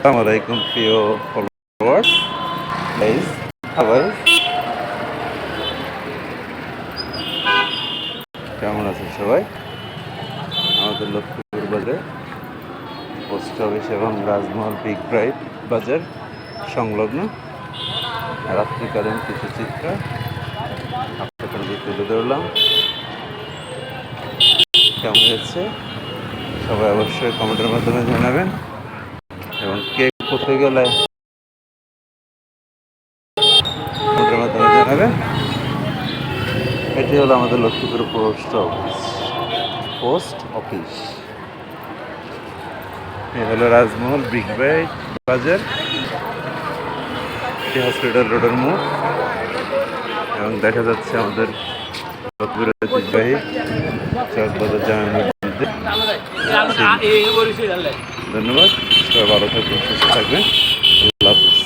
আসসালামু আলাইকুম প্রিয় ফলোয়ার্স গাইস, সবাই কেমন আছেন? সবাই আমাদের লক্ষ্মীপুর বাজারে পোস্ট অফিস এবং রাজমহল বিগ ব্রাইট বাজার সংলগ্ন রাত্রিকালীন কিছু চিত্র আপনাদের তুলে ধরলাম। কেমন হয়েছে সবাই অবশ্যই কমেন্টের মাধ্যমে জানাবেন, এবং কে কোথায় গেলে কমেন্টের মাধ্যমে জানাবেন। এটি হলো আমাদের লক্ষ্মীপুর পোস্ট অফিস। এ হলো রাজমহল বিগ ব্রাইট বাজার, এটি হসপিটাল রোডের মোড়, এবং দেখা যাচ্ছে আমাদের লক্ষ্মীপুরের ঐতিহ্যবাহী চকবাজার জামে মসজিদে। ধন্যবাদ, সবাই ভালো থাকবেন, সুস্থ থাকবেন, আল্লাহ হাফেজ।